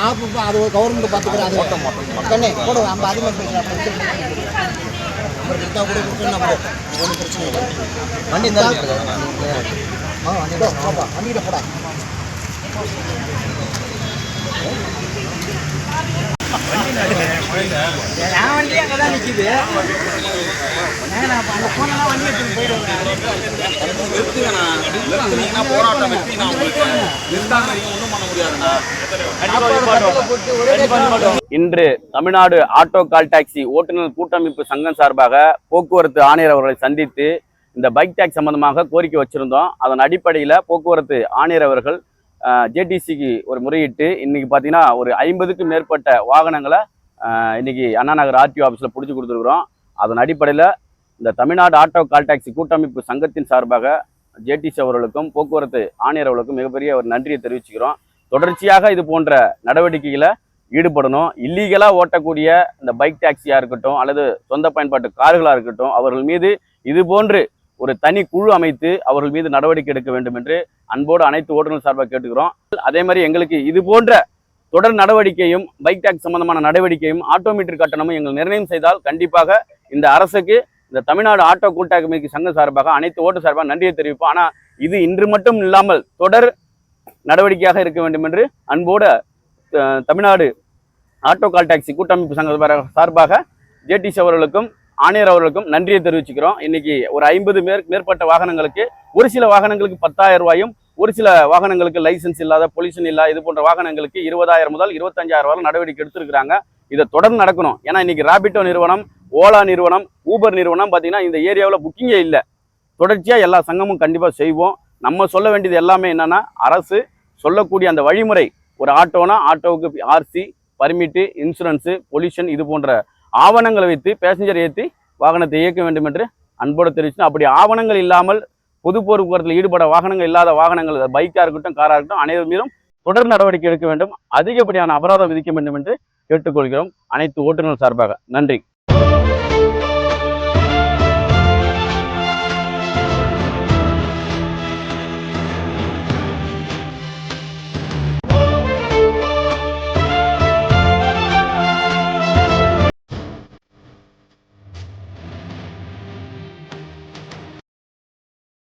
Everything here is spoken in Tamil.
ஆஃப் அது கவர்மெண்ட் பார்த்துக்கிறாங்க. கண்ணே கூட நம்ம அதிகமாக பேசலாம். நம்பர் எடுத்தா கூட கொடுக்கணும். நம்பர் ஒன்றும் பிரச்சனை இல்லை. வண்டி தான் வண்டிகிட்ட போடா. என் வண்டி அங்கே தான் நிற்கிது. அந்த போனெல்லாம் வண்டி எடுத்துட்டு போயிடுவேன். இன்று தமிழ்நாடு ஆட்டோ கால் டாக்ஸி ஓட்டுநர் கூட்டமைப்பு சங்கம் சார்பாக போக்குவரத்து ஆணையர் அவர்களை சந்தித்து இந்த பைக் டாக்ஸ் சம்பந்தமாக கோரிக்கை வச்சிருந்தோம். அதன் அடிப்படையில் போக்குவரத்து ஆணையர் அவர்கள் ஜேடிசிக்கு ஒரு முறையிட்டு இன்னைக்கு பார்த்தீங்கன்னா ஒரு 50க்கும் மேற்பட்ட வாகனங்களை இன்னைக்கு அண்ணா நகர் ஆர்டிஓ ஆஃபீஸில் பிடிச்சி கொடுத்துருக்குறோம். அதன் அடிப்படையில் இந்த தமிழ்நாடு ஆட்டோ கால் டாக்ஸி கூட்டமைப்பு சங்கத்தின் சார்பாக ஜேடிசி அவர்களுக்கும் போக்குவரத்து ஆணையர் அவர்களுக்கும் மிகப்பெரிய ஒரு நன்றியை தெரிவிச்சுக்கிறோம். தொடர்ச்சியாக இது போன்ற நடவடிக்கைகளை ஈடுபடணும். இல்லீகலாக ஓட்டக்கூடிய இந்த பைக் டாக்ஸியாக இருக்கட்டும் அல்லது சொந்த பயன்பாட்டு கார்களாக இருக்கட்டும், அவர்கள் மீது இது போன்று ஒரு தனி குழு அமைத்து அவர்கள் மீது நடவடிக்கை எடுக்க வேண்டும் என்று அன்போடு அனைத்து ஓட்டுநர் சார்பாக கேட்டுக்கிறோம். அதே மாதிரி எங்களுக்கு இது போன்ற தொடர் நடவடிக்கையும் பைக் டாக்ஸ் சம்பந்தமான நடவடிக்கையும் ஆட்டோமீட்டர் கட்டணமும் எங்கள் நிர்ணயம் செய்தால் கண்டிப்பாக இந்த அரசுக்கு இந்த தமிழ்நாடு ஆட்டோ கூட்டமைப்பு சங்கம் சார்பாக அனைத்து ஓட்டு சார்பாக நன்றியை தெரிவிப்போம். ஆனால் இது இன்று மட்டும் இல்லாமல் தொடர் நடவடிக்கையாக இருக்க வேண்டும் என்று அன்போடு தமிழ்நாடு ஆட்டோ கால் டாக்ஸி கூட்டமைப்பு சங்க சார்பாக ஜேடிசி அவர்களுக்கும் ஆணையர் அவர்களுக்கும் நன்றியை தெரிவிச்சுக்கிறோம். இன்னைக்கு ஒரு 50 மேற்பட்ட வாகனங்களுக்கு, ஒரு சில வாகனங்களுக்கு 10,000 ரூபாயும், ஒரு சில வாகனங்களுக்கு லைசன்ஸ் இல்லாத, பொல்யூஷன் இல்லாத இது போன்ற வாகனங்களுக்கு 20,000 முதல் 25,000 ரூபாய் நடவடிக்கை எடுத்திருக்கிறாங்க. இதை தொடர்ந்து நடக்கணும். ஏன்னா இன்னைக்கு ராபிட்டோ நிறுவனம், ஓலா நிறுவனம், ஊபர் நிறுவனம் பார்த்தீங்கன்னா இந்த ஏரியாவில் புக்கிங்கே இல்லை. தொடர்ச்சியாக எல்லா சங்கமும் கண்டிப்பாக செய்வோம். நம்ம சொல்ல வேண்டியது எல்லாமே என்னன்னா, அரசு சொல்லக்கூடிய அந்த வழிமுறை, ஒரு ஆட்டோனா ஆட்டோவுக்கு ஆர்சி, பர்மிட்டு, இன்சூரன்ஸு, பொல்யூஷன் இது போன்ற ஆவணங்களை வைத்து பேசஞ்சர் ஏற்றி வாகனத்தை இயக்க வேண்டும் என்று அன்போடு தெரிவிச்சு, அப்படி ஆவணங்கள் இல்லாமல் பொது போக்குவரத்தில் ஈடுபட வாகனங்கள் இல்லாத வாகனங்கள் பைக்காக இருக்கட்டும், காராக இருக்கட்டும், அனைவர் மீதும் தொடர் நடவடிக்கை எடுக்க வேண்டும். அதிகப்படியான அபராதம் விதிக்க வேண்டும் என்று கேட்டுக்கொள்கிறோம் அனைத்து ஓட்டுநர் சார்பாக. நன்றி.